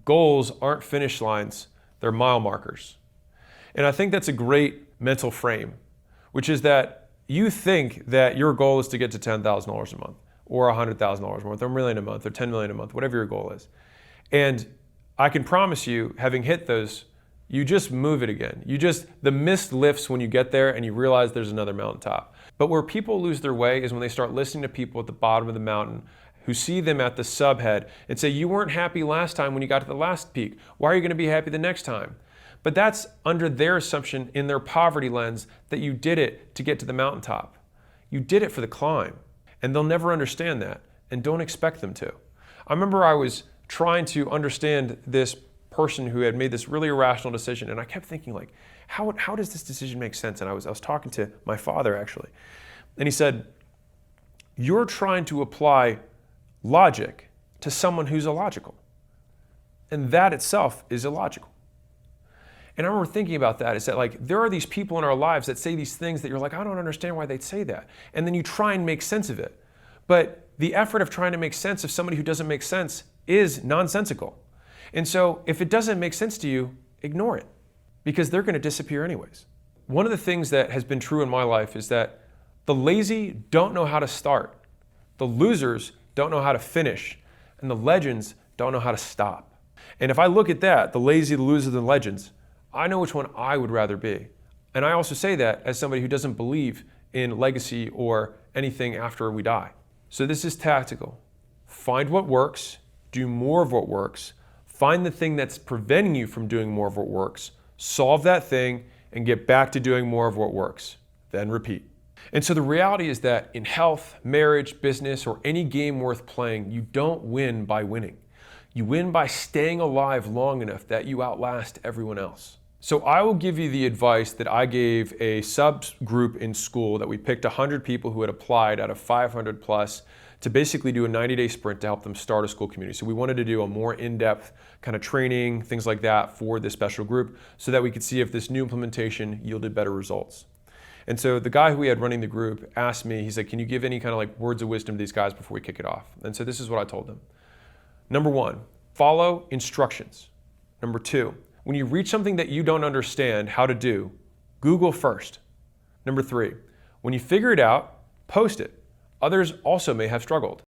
Goals aren't finish lines, they're mile markers. And I think that's a great mental frame, which is that you think that your goal is to get to $10,000 a month, or $100,000 a month, or $1 million a month, or $10 million a month, whatever your goal is. And I can promise you, having hit those, you just move it again. The mist lifts when you get there and you realize there's another mountaintop. But where people lose their way is when they start listening to people at the bottom of the mountain who see them at the subhead and say, you weren't happy last time when you got to the last peak. Why are you going to be happy the next time? But that's under their assumption in their poverty lens that you did it to get to the mountaintop. You did it for the climb. And they'll never understand that, and don't expect them to. I remember I was trying to understand this person who had made this really irrational decision, and I kept thinking, like, how does this decision make sense? And I was talking to my father, actually, and he said, you're trying to apply logic to someone who's illogical, and that itself is illogical. And I remember thinking about that, is that, like, there are these people in our lives that say these things that you're like, I don't understand why they'd say that. And then you try and make sense of it. But the effort of trying to make sense of somebody who doesn't make sense is nonsensical. And so if it doesn't make sense to you, ignore it, because they're going to disappear anyways. One of the things that has been true in my life is that the lazy don't know how to start, the losers don't know how to finish, and the legends don't know how to stop. And if I look at that, the lazy, the losers, and the legends, I know which one I would rather be. And I also say that as somebody who doesn't believe in legacy or anything after we die. So this is tactical. Find what works, do more of what works, find the thing that's preventing you from doing more of what works, solve that thing, and get back to doing more of what works. Then repeat. And so the reality is that in health, marriage, business, or any game worth playing, you don't win by winning. You win by staying alive long enough that you outlast everyone else. So I will give you the advice that I gave a subgroup in school that we picked 100 people who had applied out of 500 plus to basically do a 90-day sprint to help them start a school community. So we wanted to do a more in-depth kind of training, things like that for this special group so that we could see if this new implementation yielded better results. And so the guy who we had running the group asked me, he said, can you give any kind of like words of wisdom to these guys before we kick it off? And so this is what I told them. Number one, follow instructions. Number two, when you reach something that you don't understand how to do, Google first. Number three, when you figure it out, post it. Others also may have struggled.